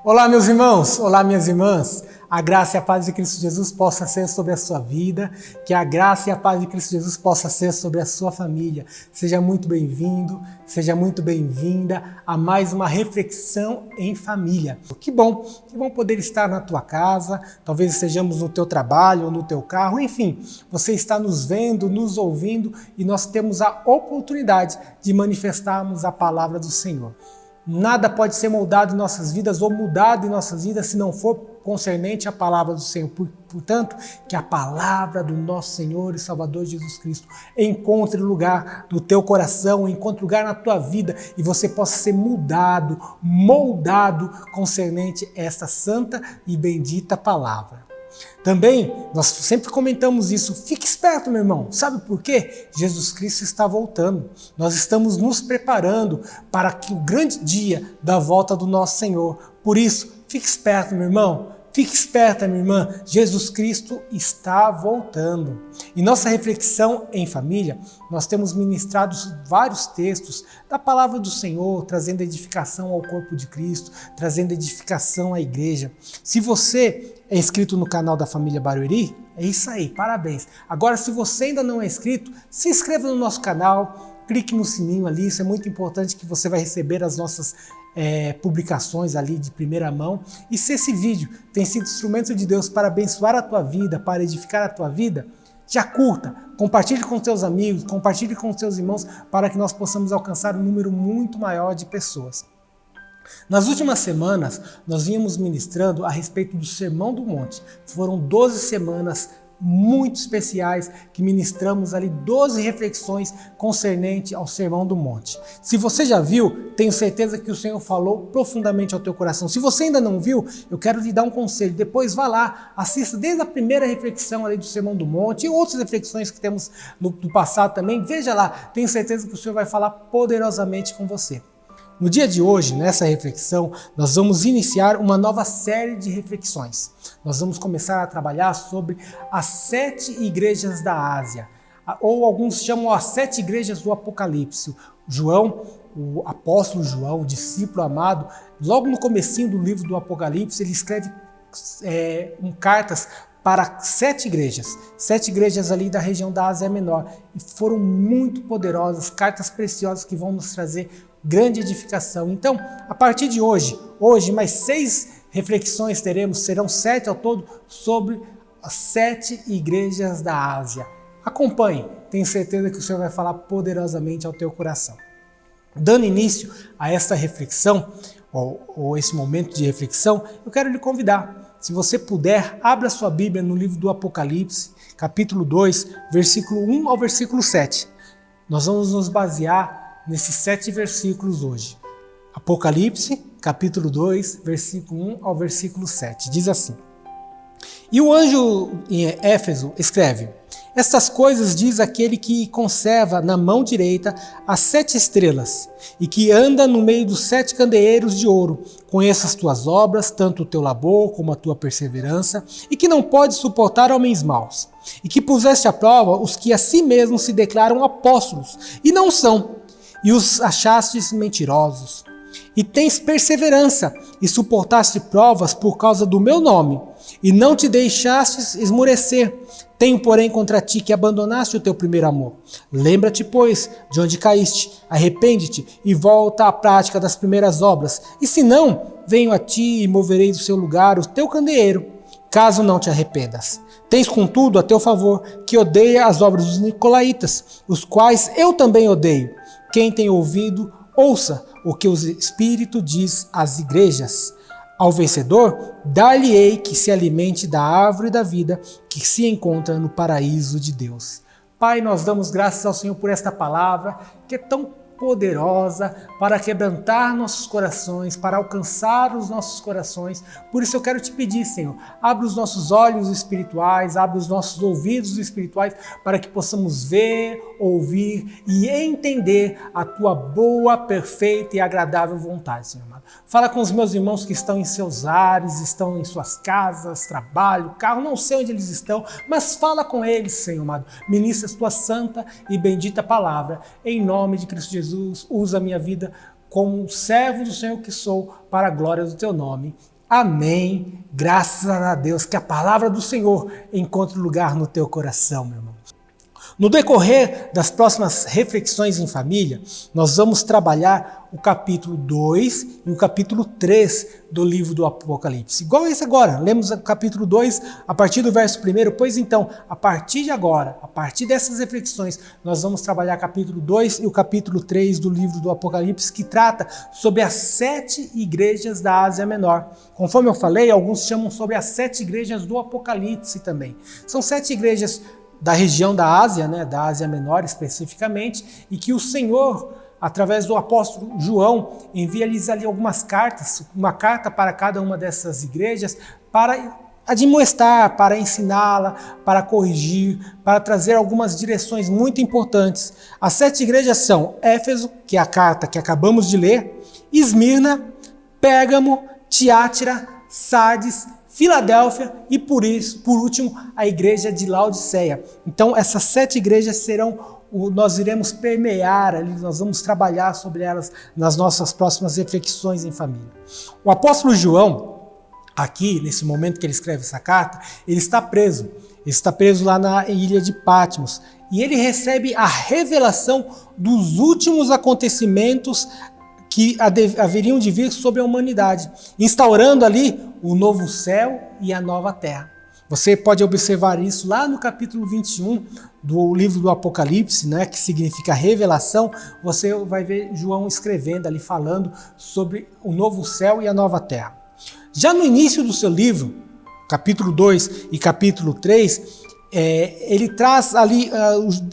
Olá, meus irmãos! Olá, minhas irmãs! A graça e a paz de Cristo Jesus possa ser sobre a sua vida, que a graça e a paz de Cristo Jesus possa ser sobre a sua família. Seja muito bem-vindo, seja muito bem-vinda a mais uma reflexão em família. Que bom poder estar na tua casa, talvez estejamos no teu trabalho ou no teu carro, enfim, você está nos vendo, nos ouvindo e nós temos a oportunidade de manifestarmos a palavra do Senhor. Nada pode ser moldado em nossas vidas ou mudado em nossas vidas se não for concernente à palavra do Senhor. Portanto, que a palavra do nosso Senhor e Salvador Jesus Cristo encontre lugar no teu coração, encontre lugar na tua vida e você possa ser mudado, moldado concernente a esta santa e bendita palavra. Também, nós sempre comentamos isso, fique esperto, meu irmão, sabe por quê? Jesus Cristo está voltando, nós estamos nos preparando para que o grande dia da volta do nosso Senhor. Por isso, fique esperto, meu irmão, fique esperta, minha irmã, Jesus Cristo está voltando. Em nossa reflexão em família, nós temos ministrado vários textos da palavra do Senhor, trazendo edificação ao corpo de Cristo, trazendo edificação à igreja. Se você é inscrito no canal da família Barueri, é isso aí, parabéns. Agora, se você ainda não é inscrito, se inscreva no nosso canal, clique no sininho ali, isso é muito importante que você vai receber as nossas publicações ali de primeira mão. E se esse vídeo tem sido instrumento de Deus para abençoar a tua vida, para edificar a tua vida, já curta, compartilhe com teus amigos, compartilhe com teus irmãos para que nós possamos alcançar um número muito maior de pessoas. Nas últimas semanas, nós vínhamos ministrando a respeito do Sermão do Monte. Foram 12 semanas muito especiais que ministramos ali 12 reflexões concernente ao Sermão do Monte. Se você já viu, tenho certeza que o Senhor falou profundamente ao teu coração. Se você ainda não viu, eu quero lhe dar um conselho. Depois vá lá, assista desde a primeira reflexão ali do Sermão do Monte e outras reflexões que temos do passado também. Veja lá, tenho certeza que o Senhor vai falar poderosamente com você. No dia de hoje, nessa reflexão, nós vamos iniciar uma nova série de reflexões. Nós vamos começar a trabalhar sobre as 7 igrejas da Ásia, ou alguns chamam as 7 igrejas do Apocalipse. João, o apóstolo João, o discípulo amado, logo no comecinho do livro do Apocalipse, ele escreve cartas para 7 igrejas ali da região da Ásia Menor, e foram muito poderosas, cartas preciosas que vão nos trazer grande edificação. Então, a partir de hoje mais 6 reflexões teremos, serão 7 ao todo, sobre as 7 igrejas da Ásia. Acompanhe, tenho certeza que o Senhor vai falar poderosamente ao teu coração. Dando início a esta reflexão, ou esse momento de reflexão, eu quero lhe convidar, se você puder, abra sua Bíblia no livro do Apocalipse, capítulo 2, versículo 1 ao versículo 7. Nós vamos nos basear nesses 7 versículos hoje. Apocalipse, capítulo 2, versículo 1 ao versículo 7. Diz assim: E o anjo em Éfeso escreve: Estas coisas diz aquele que conserva na mão direita as 7 estrelas e que anda no meio dos 7 candeeiros de ouro. Conheça as tuas obras, tanto o teu labor como a tua perseverança, e que não pode suportar homens maus, e que puseste à prova os que a si mesmos se declaram apóstolos e não são, e os achastes mentirosos. E tens perseverança, e suportaste provas por causa do meu nome, e não te deixastes esmorecer. Tenho, porém, contra ti que abandonaste o teu primeiro amor. Lembra-te, pois, de onde caíste, arrepende-te e volta à prática das primeiras obras. E se não, venho a ti e moverei do seu lugar o teu candeeiro, caso não te arrependas. Tens, contudo, a teu favor, que odeia as obras dos nicolaítas, os quais eu também odeio. Quem tem ouvido, ouça o que o Espírito diz às igrejas. Ao vencedor, dar-lhe-ei que se alimente da árvore da vida que se encontra no paraíso de Deus. Pai, nós damos graças ao Senhor por esta palavra que é tão poderosa para quebrantar nossos corações, para alcançar os nossos corações. Por isso eu quero te pedir, Senhor, abre os nossos olhos espirituais, abre os nossos ouvidos espirituais para que possamos ver, ouvir e entender a tua boa, perfeita e agradável vontade, Senhor amado. Fala com os meus irmãos que estão em seus lares, estão em suas casas, trabalho, carro, não sei onde eles estão, mas fala com eles, Senhor amado. Ministra a tua santa e bendita palavra. Em nome de Cristo Jesus, usa a minha vida como servo do Senhor que sou, para a glória do teu nome. Amém. Graças a Deus, que a palavra do Senhor encontre lugar no teu coração, meu irmão. No decorrer das próximas reflexões em família, nós vamos trabalhar o capítulo 2 e o capítulo 3 do livro do Apocalipse. Igual esse agora, lemos o capítulo 2 a partir do verso 1. Pois então, a partir de agora, a partir dessas reflexões, nós vamos trabalhar o capítulo 2 e o capítulo 3 do livro do Apocalipse, que trata sobre as 7 igrejas da Ásia Menor. Conforme eu falei, alguns chamam sobre as 7 igrejas do Apocalipse também. São 7 igrejas da região da Ásia, da Ásia Menor especificamente, e que o Senhor, através do apóstolo João, envia-lhes ali algumas cartas, uma carta para cada uma dessas igrejas, para admoestar, para ensiná-la, para corrigir, para trazer algumas direções muito importantes. As 7 igrejas são Éfeso, que é a carta que acabamos de ler, Esmirna, Pérgamo, Tiátira, Sardes, Filadélfia e por último, a igreja de Laodiceia. Então, essas 7 igrejas serão, nós iremos permear ali, nós vamos trabalhar sobre elas nas nossas próximas reflexões em família. O apóstolo João, aqui, nesse momento que ele escreve essa carta, ele está preso. Ele está preso lá na ilha de Patmos. E ele recebe a revelação dos últimos acontecimentos que haveriam de vir sobre a humanidade, instaurando ali o novo céu e a nova terra. Você pode observar isso lá no capítulo 21 do livro do Apocalipse, que significa revelação. Você vai ver João escrevendo ali, falando sobre o novo céu e a nova terra. Já no início do seu livro, capítulo 2 e capítulo 3, ele traz ali,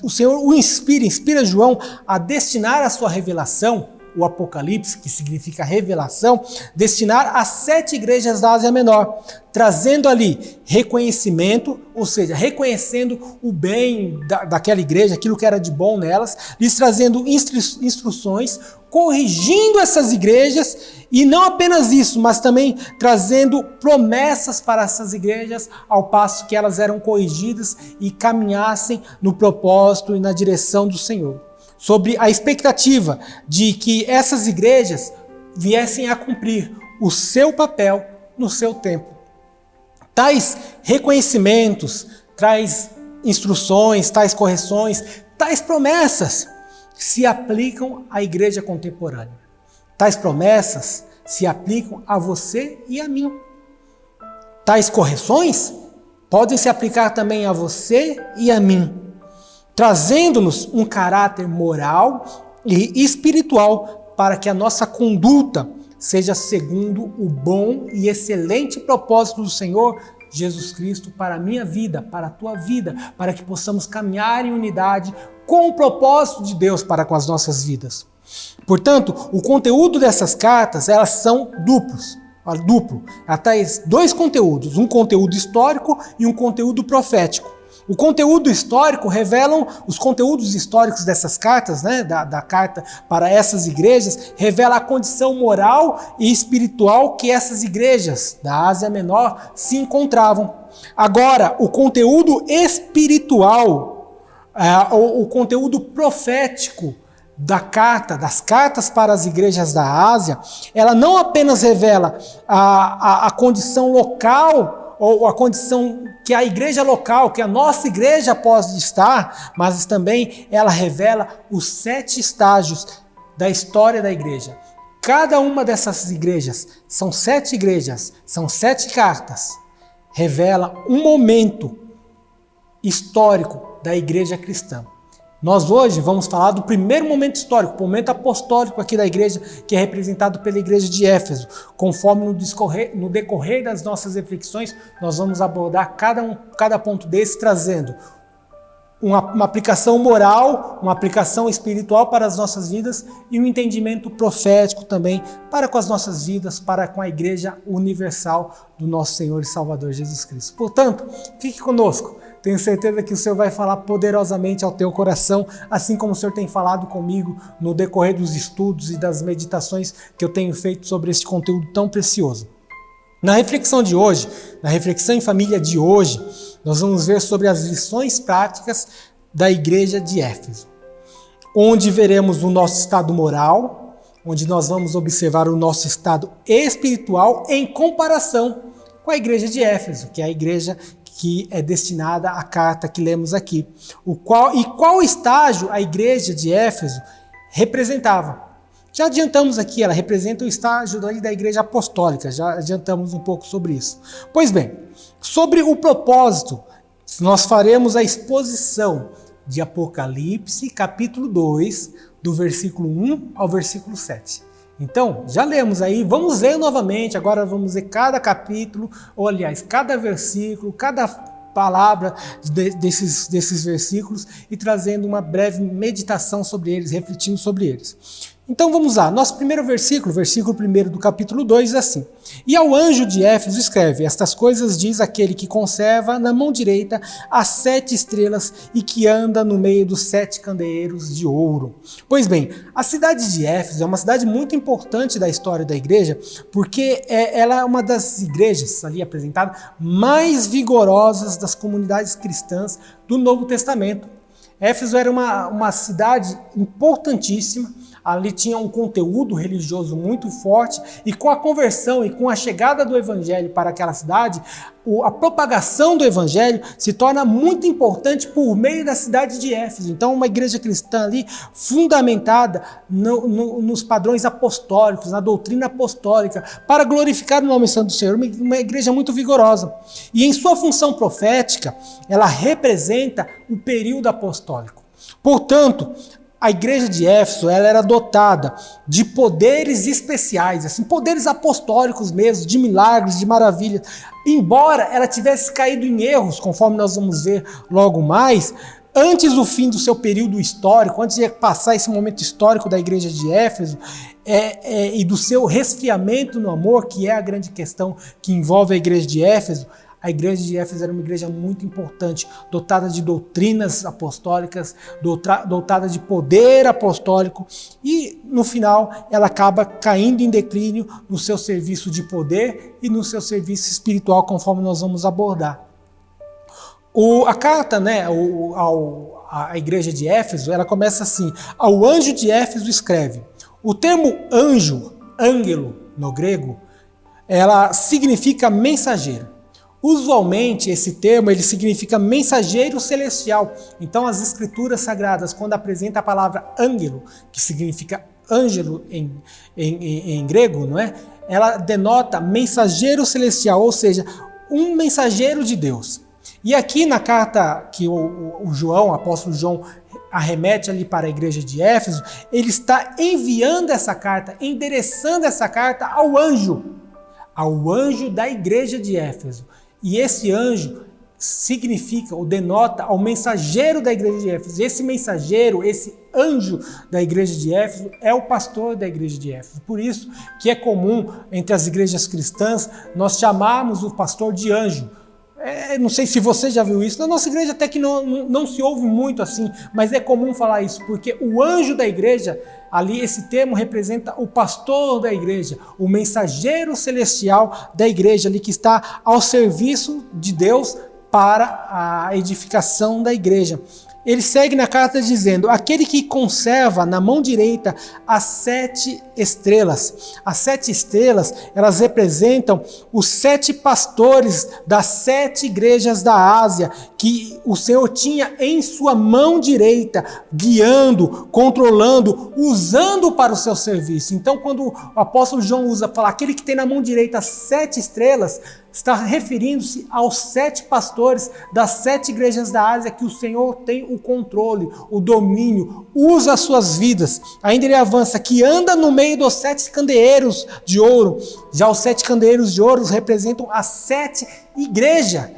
o Senhor o inspira João a destinar a sua revelação, o Apocalipse, que significa revelação, destinar às 7 igrejas da Ásia Menor, trazendo ali reconhecimento, ou seja, reconhecendo o bem daquela igreja, aquilo que era de bom nelas, lhes trazendo instruções, corrigindo essas igrejas, e não apenas isso, mas também trazendo promessas para essas igrejas, ao passo que elas eram corrigidas e caminhassem no propósito e na direção do Senhor. Sobre a expectativa de que essas igrejas viessem a cumprir o seu papel no seu tempo. Tais reconhecimentos, tais instruções, tais correções, tais promessas se aplicam à igreja contemporânea. Tais promessas se aplicam a você e a mim. Tais correções podem se aplicar também a você e a mim, trazendo-nos um caráter moral e espiritual para que a nossa conduta seja segundo o bom e excelente propósito do Senhor Jesus Cristo para a minha vida, para a tua vida, para que possamos caminhar em unidade com o propósito de Deus para com as nossas vidas. Portanto, o conteúdo dessas cartas, elas são duplo. Ela traz 2 conteúdos, um conteúdo histórico e um conteúdo profético. O conteúdo histórico revelam, os conteúdos históricos dessas cartas, da carta para essas igrejas, revela a condição moral e espiritual que essas igrejas da Ásia Menor se encontravam. Agora, o conteúdo espiritual, o conteúdo profético das cartas para as igrejas da Ásia, ela não apenas revela a condição local, ou a condição que a igreja local, que a nossa igreja pode estar, mas também ela revela os 7 estágios da história da igreja. Cada uma dessas igrejas, são 7 igrejas, são 7 cartas, revela um momento histórico da igreja cristã. Nós hoje vamos falar do primeiro momento histórico, o momento apostólico aqui da igreja, que é representado pela igreja de Éfeso. Conforme no decorrer das nossas reflexões, nós vamos abordar cada ponto desse, trazendo uma aplicação moral, uma aplicação espiritual para as nossas vidas e um entendimento profético também para com as nossas vidas, para com a igreja universal do nosso Senhor e Salvador Jesus Cristo. Portanto, fique conosco. Tenho certeza que o Senhor vai falar poderosamente ao teu coração, assim como o Senhor tem falado comigo no decorrer dos estudos e das meditações que eu tenho feito sobre esse conteúdo tão precioso. Na reflexão de hoje, na reflexão em família de hoje, nós vamos ver sobre as lições práticas da igreja de Éfeso, onde veremos o nosso estado moral, onde nós vamos observar o nosso estado espiritual em comparação com a igreja de Éfeso, que é a igreja que é destinada à carta que lemos aqui. Qual estágio a igreja de Éfeso representava? Já adiantamos aqui, ela representa o estágio da igreja apostólica, já adiantamos um pouco sobre isso. Pois bem, sobre o propósito, nós faremos a exposição de Apocalipse, capítulo 2, do versículo 1 ao versículo 7. Então, já lemos aí, vamos ler novamente, agora vamos ler cada capítulo, ou aliás, cada versículo, cada palavra desses versículos e trazendo uma breve meditação sobre eles, refletindo sobre eles. Então vamos lá, nosso primeiro versículo 1 do capítulo 2 diz assim: E ao anjo de Éfeso escreve, estas coisas diz aquele que conserva na mão direita as 7 estrelas e que anda no meio dos 7 candeeiros de ouro. Pois bem, a cidade de Éfeso é uma cidade muito importante da história da igreja, porque ela é uma das igrejas ali apresentadas mais vigorosas das comunidades cristãs do Novo Testamento. Éfeso era uma cidade importantíssima. Ali tinha um conteúdo religioso muito forte e com a conversão e com a chegada do evangelho para aquela cidade, a propagação do evangelho se torna muito importante por meio da cidade de Éfeso. Então, uma igreja cristã ali fundamentada nos padrões apostólicos, na doutrina apostólica, para glorificar o nome santo do Senhor, uma igreja muito vigorosa. E em sua função profética, ela representa o período apostólico. Portanto, a igreja de Éfeso ela era dotada de poderes especiais, assim, poderes apostólicos mesmo, de milagres, de maravilhas. Embora ela tivesse caído em erros, conforme nós vamos ver logo mais, antes do fim do seu período histórico, antes de passar esse momento histórico da igreja de Éfeso e do seu resfriamento no amor, que é a grande questão que envolve a igreja de Éfeso, a igreja de Éfeso era uma igreja muito importante, dotada de doutrinas apostólicas, dotada de poder apostólico e, no final, ela acaba caindo em declínio no seu serviço de poder e no seu serviço espiritual, conforme nós vamos abordar. A carta, à igreja de Éfeso, ela começa assim: ao anjo de Éfeso escreve. O termo anjo, ángelo, no grego, ela significa mensageiro. Usualmente, esse termo ele significa mensageiro celestial. Então, as escrituras sagradas, quando apresenta a palavra ángelo, que significa ângelo em grego, não é? Ela denota mensageiro celestial, ou seja, um mensageiro de Deus. E aqui na carta que o apóstolo João arremete ali para a igreja de Éfeso, ele está enviando essa carta, endereçando essa carta ao anjo da igreja de Éfeso. E esse anjo significa ou denota ao mensageiro da igreja de Éfeso. Esse mensageiro, esse anjo da igreja de Éfeso é o pastor da igreja de Éfeso. Por isso que é comum entre as igrejas cristãs nós chamarmos o pastor de anjo. Não sei se você já viu isso, na nossa igreja até que não se ouve muito assim, mas é comum falar isso, porque o anjo da igreja, ali esse termo representa o pastor da igreja, o mensageiro celestial da igreja, ali que está ao serviço de Deus para a edificação da igreja. Ele segue na carta dizendo: aquele que conserva na mão direita as 7 estrelas. As 7 estrelas, elas representam os 7 pastores das 7 igrejas da Ásia, que o Senhor tinha em sua mão direita, guiando, controlando, usando para o seu serviço. Então, quando o apóstolo João fala aquele que tem na mão direita as 7 estrelas, está referindo-se aos 7 pastores das 7 igrejas da Ásia que o Senhor tem o controle, o domínio, usa as suas vidas. Ainda ele avança que anda no meio dos 7 candeeiros de ouro. Já os 7 candeeiros de ouro representam as 7 igrejas.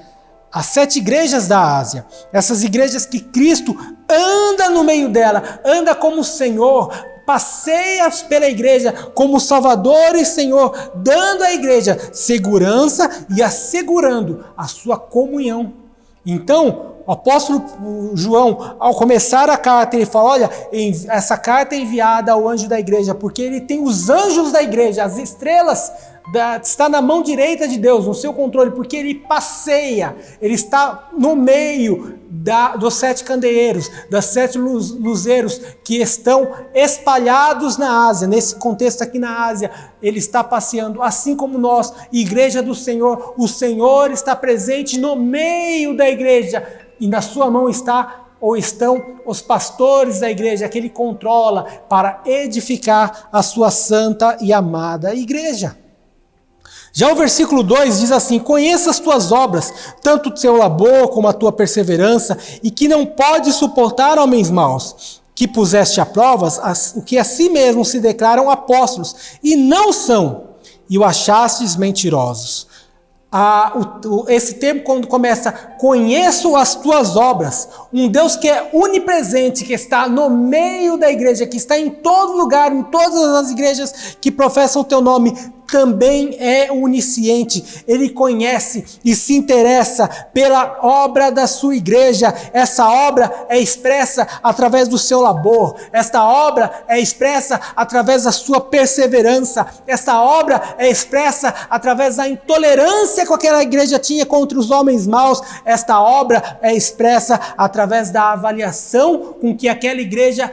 As 7 igrejas da Ásia, essas igrejas que Cristo anda no meio dela, anda como Senhor, passeia pela igreja como Salvador e Senhor, dando à igreja segurança e assegurando a sua comunhão. Então, o apóstolo João, ao começar a carta, ele fala: olha, essa carta é enviada ao anjo da igreja, porque ele tem os anjos da igreja, as estrelas está na mão direita de Deus, no seu controle, porque ele passeia, ele está no meio dos 7 candeeiros, das 7 luzeiros que estão espalhados na Ásia. Nesse contexto aqui na Ásia, ele está passeando, assim como nós, igreja do Senhor. O Senhor está presente no meio da igreja e na sua mão estão os pastores da igreja que ele controla para edificar a sua santa e amada igreja. Já o versículo 2 diz assim: conheça as tuas obras, tanto o teu labor como a tua perseverança, e que não podes suportar homens maus, que puseste a provas o que a si mesmos se declaram apóstolos, e não são, e o achastes mentirosos. Esse tempo, quando começa, conheço as tuas obras, um Deus que é onipresente, que está no meio da igreja, que está em todo lugar, em todas as igrejas que professam o teu nome, também é onisciente. Ele conhece e se interessa pela obra da sua igreja. Essa obra é expressa através do seu labor. Esta obra é expressa através da sua perseverança. Esta obra é expressa através da intolerância que aquela igreja tinha contra os homens maus. Esta obra é expressa através da avaliação com que aquela igreja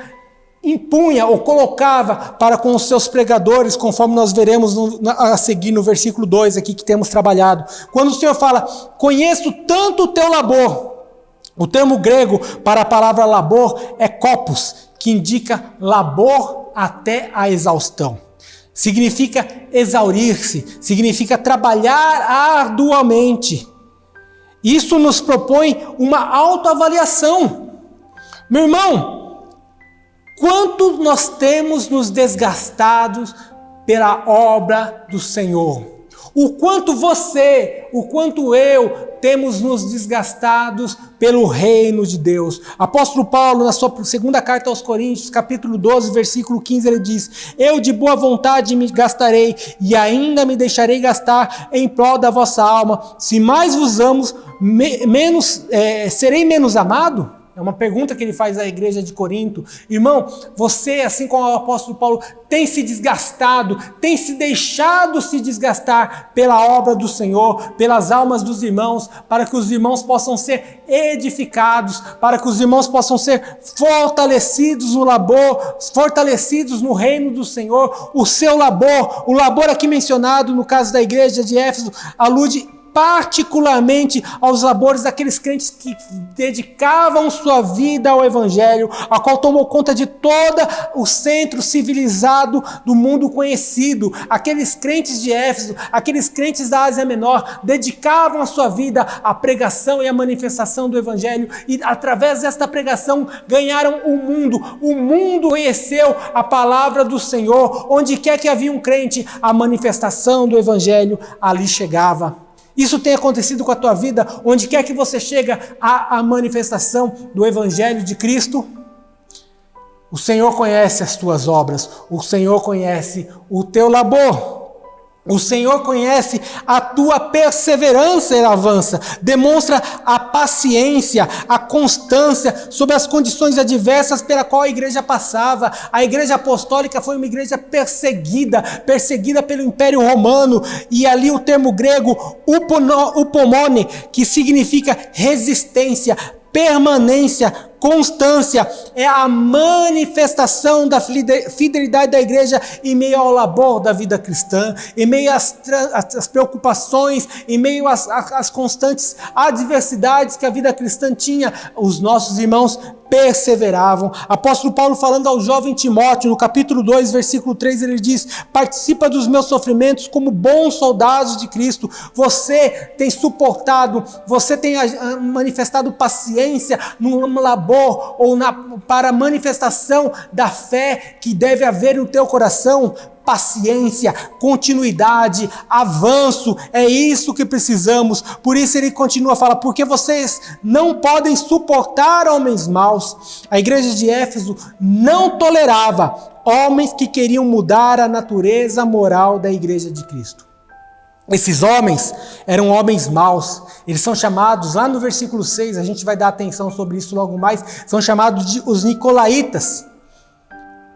impunha ou colocava para com os seus pregadores, conforme nós veremos a seguir no versículo 2 aqui que temos trabalhado. Quando o Senhor fala, conheço tanto o teu labor, o termo grego para a palavra labor é kopos, que indica labor até a exaustão. Significa exaurir-se, significa trabalhar arduamente. Isso nos propõe uma autoavaliação. Meu irmão, quanto nós temos nos desgastados pela obra do Senhor? O quanto você, o quanto eu temos nos desgastados pelo reino de Deus? Apóstolo Paulo, na sua segunda carta aos Coríntios, capítulo 12, versículo 15, ele diz: eu de boa vontade me gastarei e ainda me deixarei gastar em prol da vossa alma. Se mais vos amo, serei menos amado? É uma pergunta que ele faz à igreja de Corinto. Irmão, você, assim como o apóstolo Paulo, tem se desgastado, tem se deixado se desgastar pela obra do Senhor, pelas almas dos irmãos, para que os irmãos possam ser edificados, para que os irmãos possam ser fortalecidos no labor, fortalecidos no reino do Senhor. O seu labor, o labor aqui mencionado no caso da igreja de Éfeso, alude particularmente aos labores daqueles crentes que dedicavam sua vida ao Evangelho, a qual tomou conta de todo o centro civilizado do mundo conhecido. Aqueles crentes de Éfeso, aqueles crentes da Ásia Menor, dedicavam a sua vida à pregação e à manifestação do Evangelho, e através desta pregação ganharam o mundo. O mundo conheceu a palavra do Senhor. Onde quer que havia um crente, a manifestação do Evangelho ali chegava. Isso tem acontecido com a tua vida, onde quer que você chega à manifestação do Evangelho de Cristo. O Senhor conhece as tuas obras, o Senhor conhece o teu labor. O Senhor conhece a tua perseverança e avança, demonstra a paciência, a constância sobre as condições adversas pela qual a igreja passava. A igreja apostólica foi uma igreja perseguida pelo Império Romano, e ali o termo grego upomone, que significa resistência, permanência, constância, é a manifestação da fidelidade da igreja em meio ao labor da vida cristã, em meio às preocupações, em meio às constantes adversidades que a vida cristã tinha. Os nossos irmãos perseveravam. Apóstolo Paulo, falando ao jovem Timóteo, no capítulo 2, versículo 3, ele diz: participa dos meus sofrimentos como bons soldados de Cristo. Você tem suportado, você tem manifestado paciência no labor ou para a manifestação da fé que deve haver no teu coração. Paciência, continuidade, avanço, é isso que precisamos. Por isso ele continua a falar: porque vocês não podem suportar homens maus. A igreja de Éfeso não tolerava homens que queriam mudar a natureza moral da igreja de Cristo. Esses homens eram homens maus. Eles são chamados, lá no versículo 6, a gente vai dar atenção sobre isso logo mais, são chamados de os nicolaítas.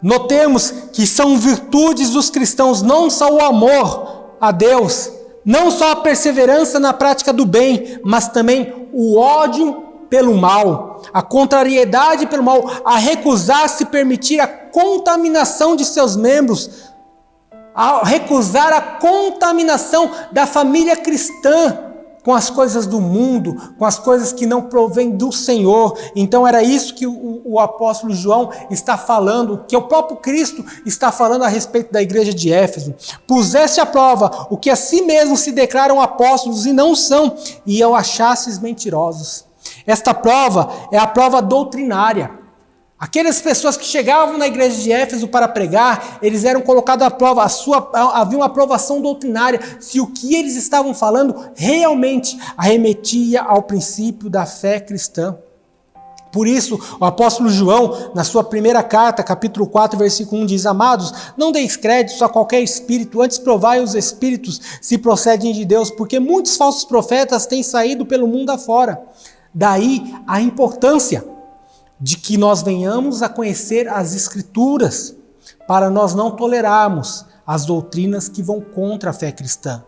Notemos que são virtudes dos cristãos, não só o amor a Deus, não só a perseverança na prática do bem, mas também o ódio pelo mal, a contrariedade pelo mal, a recusar-se permitir a contaminação de seus membros, a recusar a contaminação da família cristã com as coisas do mundo, com as coisas que não provêm do Senhor. Então era isso que o apóstolo João está falando, que o próprio Cristo está falando a respeito da igreja de Éfeso. Puseste à prova o que a si mesmos se declaram apóstolos e não são, e eu achastes mentirosos. Esta prova é a prova doutrinária. Aquelas pessoas que chegavam na igreja de Éfeso para pregar, eles eram colocados à prova, havia uma aprovação doutrinária, se o que eles estavam falando realmente arremetia ao princípio da fé cristã. Por isso, o apóstolo João, na sua primeira carta, capítulo 4, versículo 1, diz: Amados, não deis crédito a qualquer espírito, antes provai os espíritos se procedem de Deus, porque muitos falsos profetas têm saído pelo mundo afora. Daí a importância de que nós venhamos a conhecer as Escrituras, para nós não tolerarmos as doutrinas que vão contra a fé cristã.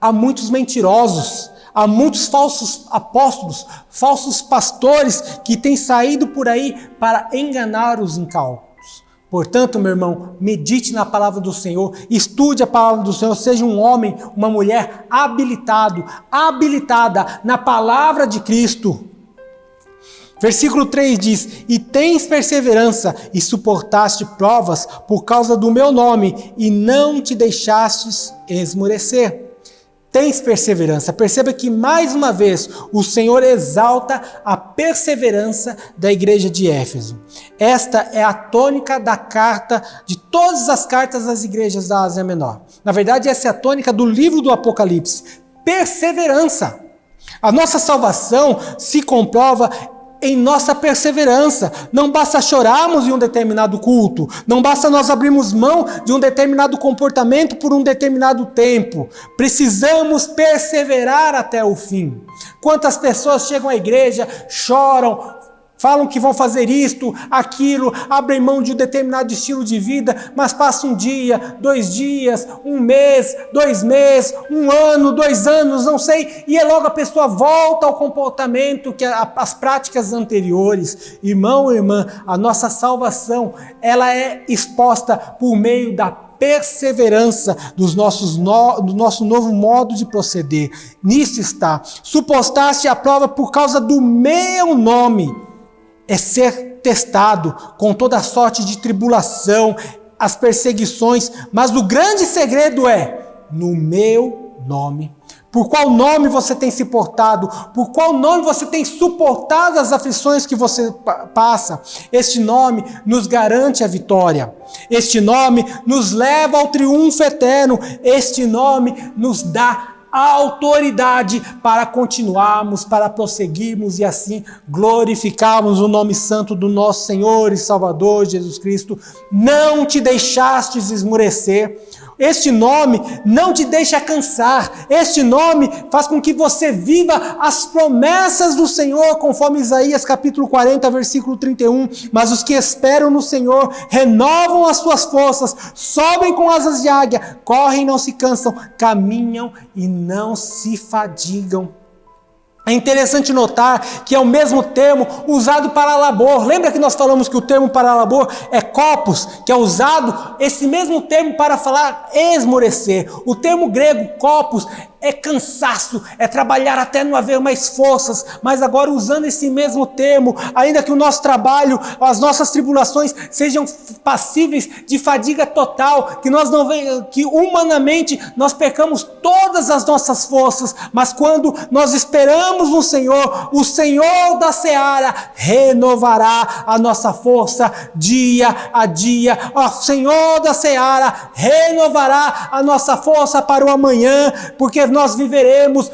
Há muitos mentirosos, há muitos falsos apóstolos, falsos pastores que têm saído por aí para enganar os incautos. Portanto, meu irmão, medite na palavra do Senhor, estude a palavra do Senhor, seja um homem, uma mulher habilitada na palavra de Cristo. Versículo 3 diz: E tens perseverança e suportaste provas por causa do meu nome e não te deixastes esmorecer. Tens perseverança. Perceba que mais uma vez o Senhor exalta a perseverança da igreja de Éfeso. Esta é a tônica da carta, de todas as cartas das igrejas da Ásia Menor. Na verdade, essa é a tônica do livro do Apocalipse. Perseverança. A nossa salvação se comprova em nossa perseverança. Não basta chorarmos em um determinado culto, não basta nós abrirmos mão de um determinado comportamento por um determinado tempo. Precisamos perseverar até o fim. Quantas pessoas chegam à igreja, choram, falam que vão fazer isto, aquilo, abrem mão de um determinado estilo de vida, mas passa um dia, 2 dias, 1 mês, 2 meses, 1 ano, 2 anos, não sei, e logo a pessoa volta ao comportamento, às práticas anteriores. Irmão, irmã, a nossa salvação, ela é exposta por meio da perseverança do nosso novo modo de proceder. Nisso está. Supostaste a prova por causa do meu nome. É ser testado com toda sorte de tribulação, as perseguições, mas o grande segredo é no meu nome. Por qual nome você tem se portado? Por qual nome você tem suportado as aflições que você passa? Este nome nos garante a vitória. Este nome nos leva ao triunfo eterno. Este nome nos dá a autoridade para continuarmos, para prosseguirmos e assim glorificarmos o nome santo do nosso Senhor e Salvador Jesus Cristo. Não te deixastes esmorecer. Este nome não te deixa cansar. Este nome faz com que você viva as promessas do Senhor, conforme Isaías capítulo 40, versículo 31. Mas os que esperam no Senhor renovam as suas forças, sobem com asas de águia, correm e não se cansam, caminham e não se fadigam. É interessante notar que é o mesmo termo usado para labor. Lembra que nós falamos que o termo para labor é copos, que é usado esse mesmo termo para falar esmorecer. O termo grego copos é cansaço, é trabalhar até não haver mais forças, mas agora usando esse mesmo termo, ainda que o nosso trabalho, as nossas tribulações sejam passíveis de fadiga total, que humanamente nós percamos todas as nossas forças, mas quando nós esperamos no Senhor, o Senhor da seara renovará a nossa força dia a dia. O Senhor da seara renovará a nossa força para o amanhã, porque nós vivemos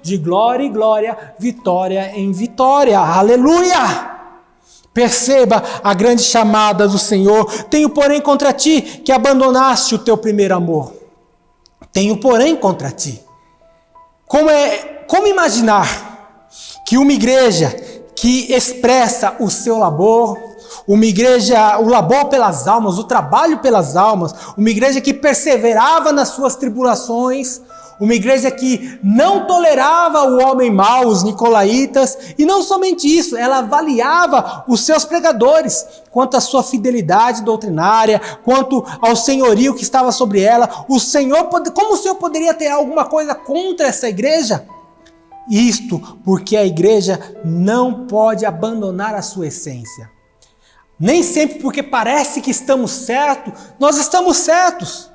de glória em glória, vitória em vitória. Aleluia! Perceba a grande chamada do Senhor. Tenho, porém, contra ti que abandonaste o teu primeiro amor. Tenho, porém, contra ti. Como imaginar que uma igreja que expressa o seu labor, uma igreja, o labor pelas almas, o trabalho pelas almas, uma igreja que perseverava nas suas tribulações, uma igreja que não tolerava o homem mau, os nicolaítas, e não somente isso, ela avaliava os seus pregadores, quanto à sua fidelidade doutrinária, quanto ao senhorio que estava sobre ela. Como o Senhor poderia ter alguma coisa contra essa igreja? Isto porque a igreja não pode abandonar a sua essência. Nem sempre porque parece que estamos certos, nós estamos certos.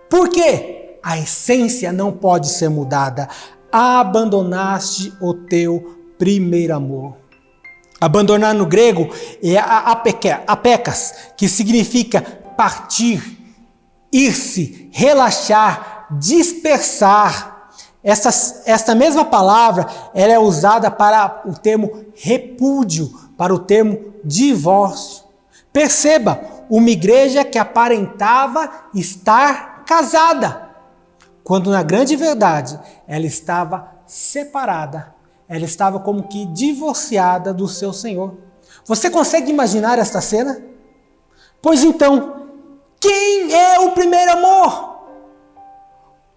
Por quê? A essência não pode ser mudada. Abandonaste o teu primeiro amor. Abandonar no grego é apekes, que significa partir, ir-se, relaxar, dispersar. Esta mesma palavra ela é usada para o termo repúdio, para o termo divórcio. Perceba, uma igreja que aparentava estar casada, quando na grande verdade ela estava separada, ela estava como que divorciada do seu Senhor. Você consegue imaginar esta cena? Pois então, quem é o primeiro amor?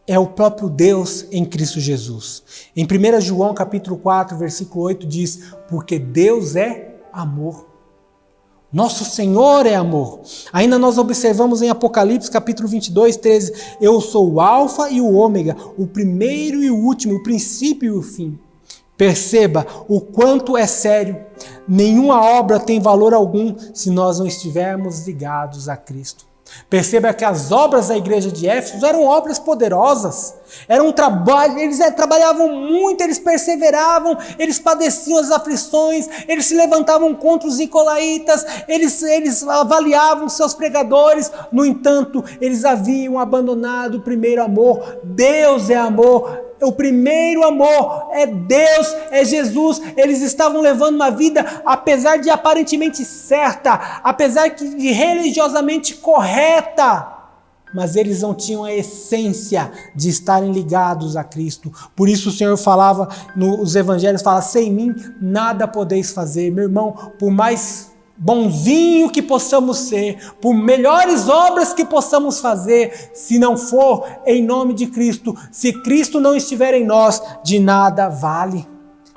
É o próprio Deus em Cristo Jesus. Em 1 João capítulo 4, versículo 8 diz, porque Deus é amor. Nosso Senhor é amor. Ainda nós observamos em Apocalipse capítulo 22, 13, eu sou o alfa e o ômega, o primeiro e o último, o princípio e o fim. Perceba o quanto é sério. Nenhuma obra tem valor algum se nós não estivermos ligados a Cristo. Perceba que as obras da igreja de Éfeso eram obras poderosas, era um trabalho, eles trabalhavam muito, eles perseveravam, eles padeciam as aflições, eles se levantavam contra os nicolaítas, eles avaliavam seus pregadores, no entanto, eles haviam abandonado o primeiro amor. Deus é amor. O primeiro amor é Deus, é Jesus. Eles estavam levando uma vida, apesar de aparentemente certa, apesar de religiosamente correta, mas eles não tinham a essência de estarem ligados a Cristo. Por isso o Senhor falava, nos evangelhos fala, sem mim nada podeis fazer. Meu irmão, por mais bonzinho que possamos ser, por melhores obras que possamos fazer, se não for em nome de Cristo, se Cristo não estiver em nós, de nada vale.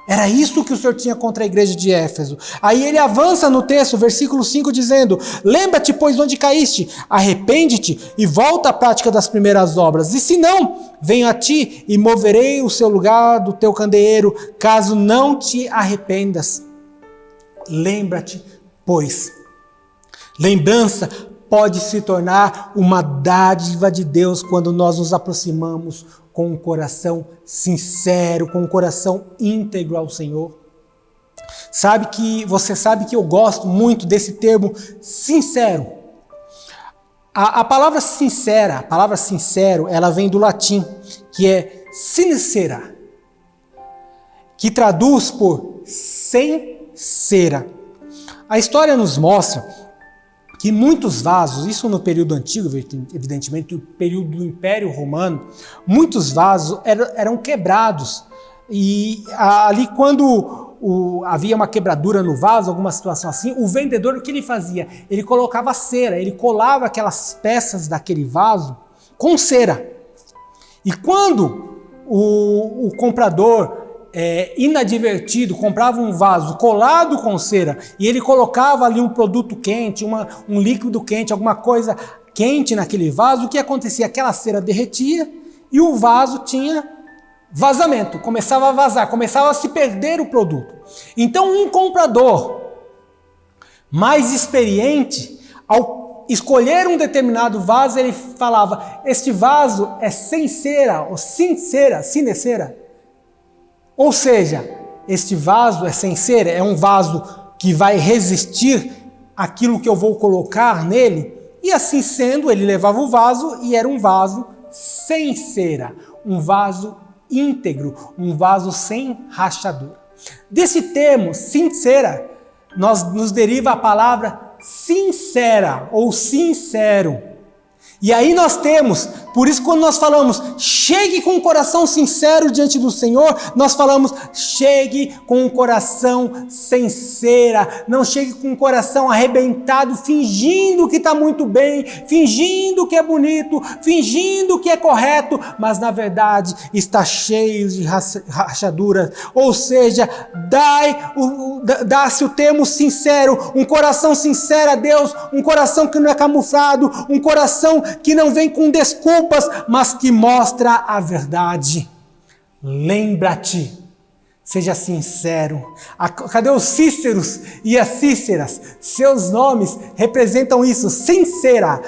Era isso que o Senhor tinha contra a igreja de Éfeso. Aí ele avança no texto, versículo 5, dizendo, lembra-te, pois, onde caíste, arrepende-te e volta à prática das primeiras obras. E se não, venho a ti e moverei o seu lugar do teu candeeiro, caso não te arrependas. Lembra-te, pois. Lembrança pode se tornar uma dádiva de Deus quando nós nos aproximamos com um coração sincero, com um coração íntegro ao Senhor. Você sabe que eu gosto muito desse termo sincero. A palavra sincera, a palavra sincero, ela vem do latim, que é sincera, que traduz por sem cera. A história nos mostra que muitos vasos, isso no período antigo, evidentemente, no período do Império Romano, muitos vasos eram quebrados. E ali quando havia uma quebradura no vaso, alguma situação assim, o vendedor, o que ele fazia? Ele colocava cera, ele colava aquelas peças daquele vaso com cera. E quando o comprador inadvertido, comprava um vaso colado com cera e ele colocava ali um produto quente, um líquido quente, alguma coisa quente naquele vaso, o que acontecia? Aquela cera derretia e o vaso tinha vazamento, começava a vazar, começava a se perder o produto. Então um comprador mais experiente, ao escolher um determinado vaso, ele falava, este vaso é sem cera, ou sem cera, sem cera. Ou seja, este vaso é sem cera, é um vaso que vai resistir àquilo que eu vou colocar nele. E assim sendo, ele levava o vaso e era um vaso sem cera, um vaso íntegro, um vaso sem rachadura. Desse termo, sincera, nos deriva a palavra sincera ou sincero. E aí nós temos, por isso quando nós falamos, chegue com um coração sincero diante do Senhor, nós falamos, chegue com um coração sem cera, não chegue com um coração arrebentado, fingindo que está muito bem, fingindo que é bonito, fingindo que é correto, mas na verdade está cheio de rachaduras, ou seja, dá-se o termo sincero, um coração sincero a Deus, um coração que não é camuflado, um coração que não vem com desculpas, mas que mostra a verdade. Lembra-te, seja sincero. Cadê os Cíceros e as Cíceras? Seus nomes representam isso, sincera.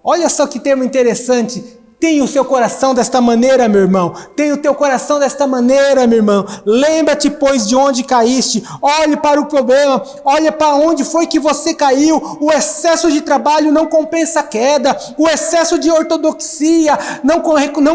Olha só que termo interessante. Tenha o seu coração desta maneira, meu irmão. Tenha o teu coração desta maneira, meu irmão. Lembra-te, pois, de onde caíste. Olhe para o problema. Olhe para onde foi que você caiu. O excesso de trabalho não compensa a queda. O excesso de ortodoxia não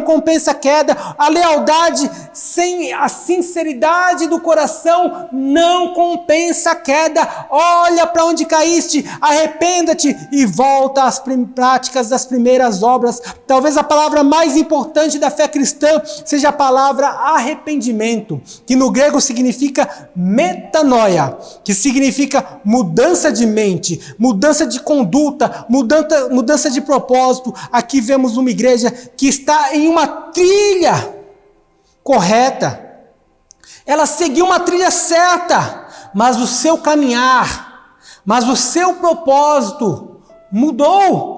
compensa a queda. A lealdade sem a sinceridade do coração não compensa a queda. Olha para onde caíste. Arrependa-te e volta às práticas das primeiras obras. Talvez a palavra mais importante da fé cristã seja a palavra arrependimento, que no grego significa metanoia, que significa mudança de mente, mudança de conduta, mudança de propósito. Aqui vemos uma igreja que está em uma trilha correta. Ela seguiu uma trilha certa, mas o seu caminhar, mas o seu propósito mudou.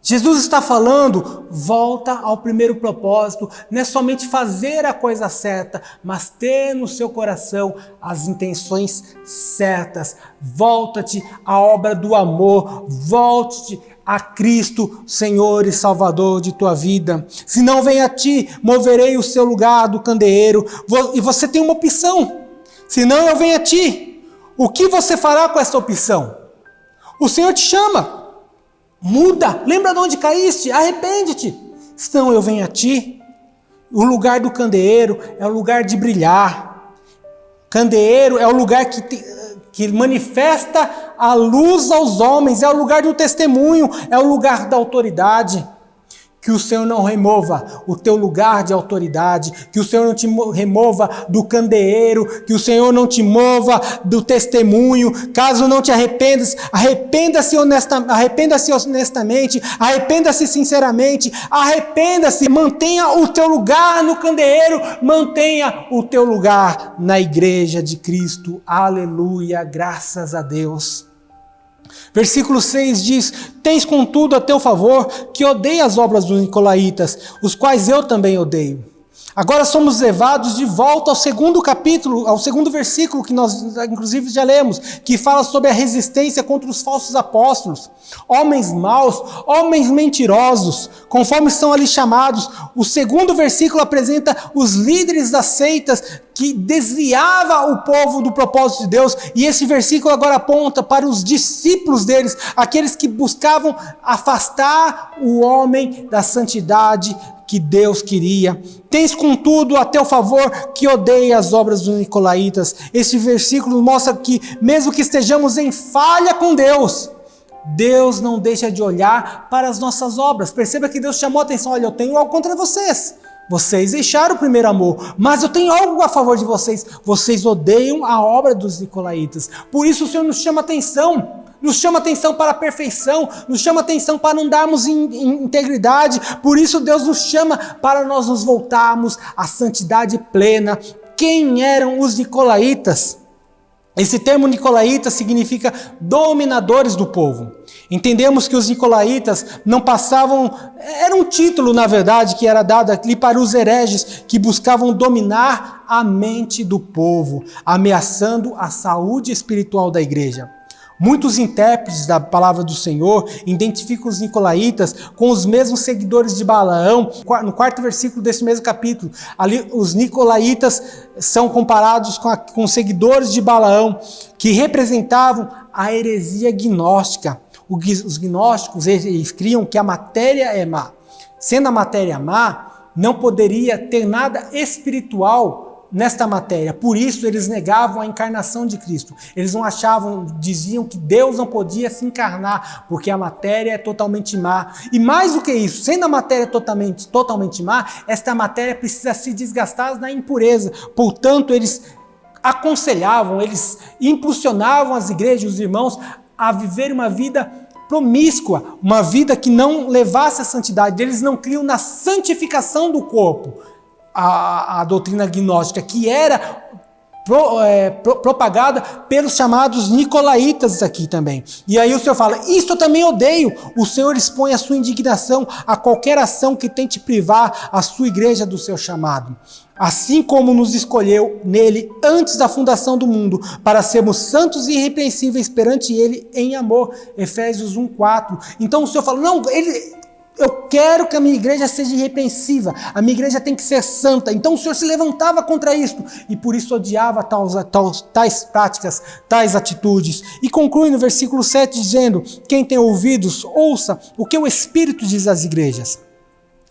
Jesus está falando, volta ao primeiro propósito, não é somente fazer a coisa certa, mas ter no seu coração as intenções certas. Volta-te à obra do amor, volte-te a Cristo, Senhor e Salvador de tua vida. Se não vem a ti, moverei o seu lugar do candeeiro. E você tem uma opção. Se não eu venho a ti, o que você fará com essa opção? O Senhor te chama. Muda, lembra de onde caíste, arrepende-te. Senão eu venho a ti. O lugar do candeeiro é o lugar de brilhar. Candeeiro é o lugar que manifesta a luz aos homens, é o lugar do testemunho, é o lugar da autoridade. Que o Senhor não remova o teu lugar de autoridade, que o Senhor não te remova do candeeiro, que o Senhor não te mova do testemunho. Caso não te arrependas, arrependa-se honestamente, arrependa-se sinceramente, arrependa-se, mantenha o teu lugar no candeeiro, mantenha o teu lugar na igreja de Cristo. Aleluia, graças a Deus. Versículo 6 diz: tens contudo a teu favor que odeia as obras dos nicolaítas, os quais eu também odeio. Agora somos levados de volta ao segundo capítulo, ao segundo versículo que nós inclusive já lemos, que fala sobre a resistência contra os falsos apóstolos, homens maus, homens mentirosos, conforme são ali chamados. O segundo versículo apresenta os líderes das seitas que desviava o povo do propósito de Deus, e esse versículo agora aponta para os discípulos deles, aqueles que buscavam afastar o homem da santidade que Deus queria. Tens contudo a teu favor que odeia as obras dos nicolaítas. Esse versículo mostra que mesmo que estejamos em falha com Deus, Deus não deixa de olhar para as nossas obras. Perceba que Deus chamou a atenção: olha, eu tenho algo contra vocês. Vocês deixaram o primeiro amor, mas eu tenho algo a favor de vocês. Vocês odeiam a obra dos nicolaítas. Por isso o Senhor nos chama atenção. Nos chama atenção para a perfeição, nos chama atenção para andarmos em integridade. Por isso Deus nos chama para nós nos voltarmos à santidade plena. Quem eram os nicolaítas? Esse termo nicolaíta significa dominadores do povo. Entendemos que os nicolaítas não passavam, era um título na verdade que era dado ali para os hereges que buscavam dominar a mente do povo, ameaçando a saúde espiritual da igreja. Muitos intérpretes da palavra do Senhor identificam os nicolaítas com os mesmos seguidores de Balaão. No quarto versículo desse mesmo capítulo, ali os nicolaítas são comparados com os seguidores de Balaão, que representavam a heresia gnóstica. Os gnósticos eles criam que a matéria é má. Sendo a matéria má, não poderia ter nada espiritual nesta matéria. Por isso eles negavam a encarnação de Cristo. Eles não achavam, diziam que Deus não podia se encarnar, porque a matéria é totalmente má. E mais do que isso, sendo a matéria totalmente má, esta matéria precisa se desgastar na impureza. Portanto, eles aconselhavam, eles impulsionavam as igrejas, os irmãos, a viver uma vida promíscua, uma vida que não levasse à santidade. Eles não criam na santificação do corpo. A doutrina gnóstica, que era propagada pelos chamados nicolaítas aqui também. E aí o Senhor fala, isto eu também odeio. O Senhor expõe a sua indignação a qualquer ação que tente privar a sua igreja do seu chamado. Assim como nos escolheu nele antes da fundação do mundo, para sermos santos e irrepreensíveis perante ele em amor. Efésios 1:4. Então o Senhor fala, não, eu quero que a minha igreja seja irrepreensiva, a minha igreja tem que ser santa. Então o Senhor se levantava contra isto e por isso odiava tais práticas, tais atitudes. E conclui no versículo 7 dizendo, quem tem ouvidos, ouça o que o Espírito diz às igrejas.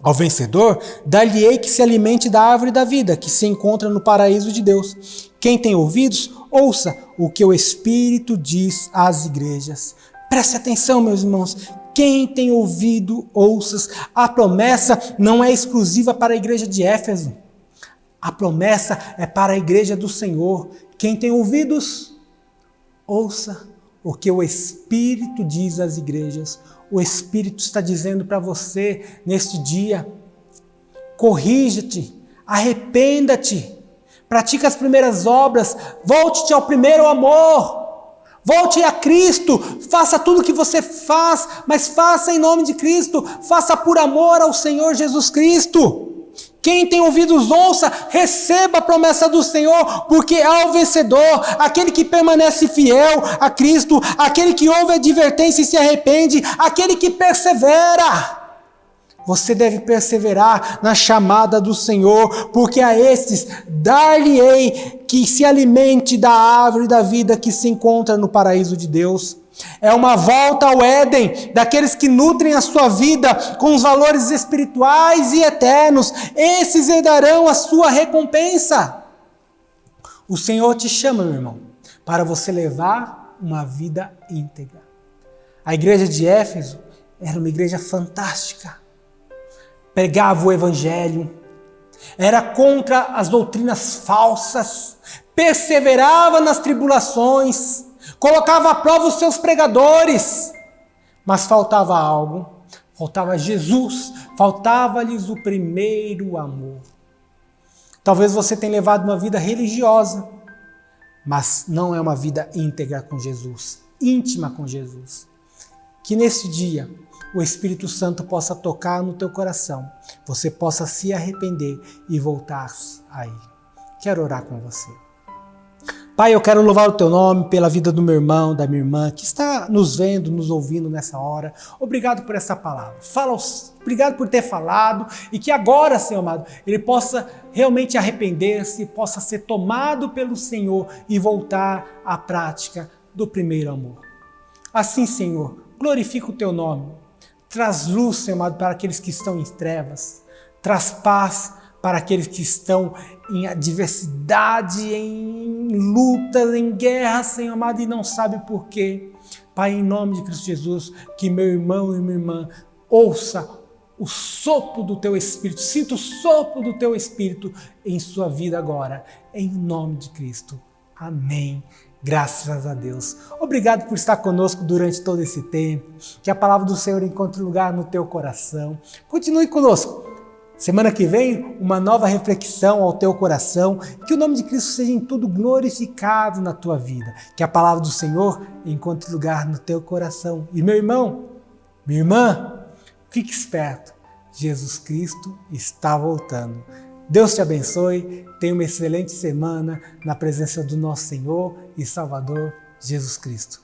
Ao vencedor, dar-lhe-ei que se alimente da árvore da vida, que se encontra no paraíso de Deus. Quem tem ouvidos, ouça o que o Espírito diz às igrejas. Preste atenção, meus irmãos. Quem tem ouvido, ouça. A promessa não é exclusiva para a igreja de Éfeso. A promessa é para a igreja do Senhor. Quem tem ouvidos, ouça o que o Espírito diz às igrejas. O Espírito está dizendo para você neste dia, corrija-te, arrependa-te, pratica as primeiras obras, volte-te ao primeiro amor. Volte a Cristo, faça tudo o que você faz, mas faça em nome de Cristo, faça por amor ao Senhor Jesus Cristo. Quem tem ouvidos ouça, receba a promessa do Senhor, porque ao vencedor, aquele que permanece fiel a Cristo, aquele que ouve a advertência e se arrepende, aquele que persevera. Você deve perseverar na chamada do Senhor, porque a estes dar-lhe-ei que se alimente da árvore da vida que se encontra no paraíso de Deus. É uma volta ao Éden, daqueles que nutrem a sua vida com os valores espirituais e eternos. Esses herdarão a sua recompensa. O Senhor te chama, meu irmão, para você levar uma vida íntegra. A igreja de Éfeso era uma igreja fantástica. Pregava o Evangelho, era contra as doutrinas falsas, perseverava nas tribulações, colocava à prova os seus pregadores, mas faltava algo, faltava Jesus, faltava-lhes o primeiro amor. Talvez você tenha levado uma vida religiosa, mas não é uma vida íntegra com Jesus, íntima com Jesus. Que nesse dia o Espírito Santo possa tocar no teu coração, você possa se arrepender e voltar a Ele. Quero orar com você. Pai, eu quero louvar o teu nome pela vida do meu irmão, da minha irmã, que está nos vendo, nos ouvindo nessa hora. Obrigado por essa palavra. Obrigado por ter falado e que agora, Senhor amado, ele possa realmente arrepender-se, possa ser tomado pelo Senhor e voltar à prática do primeiro amor. Assim, Senhor, glorifica o teu nome. Traz luz, Senhor amado, para aqueles que estão em trevas. Traz paz para aqueles que estão em adversidade, em lutas, em guerra, Senhor amado, e não sabe por quê. Pai, em nome de Cristo Jesus, que meu irmão e minha irmã ouça o sopro do teu Espírito, sinta o sopro do teu Espírito em sua vida agora, em nome de Cristo. Amém. Graças a Deus. Obrigado por estar conosco durante todo esse tempo. Que a palavra do Senhor encontre lugar no teu coração. Continue conosco. Semana que vem, uma nova reflexão ao teu coração. Que o nome de Cristo seja em tudo glorificado na tua vida. Que a palavra do Senhor encontre lugar no teu coração. E meu irmão, minha irmã, fique esperto. Jesus Cristo está voltando. Deus te abençoe, tenha uma excelente semana na presença do nosso Senhor e Salvador Jesus Cristo.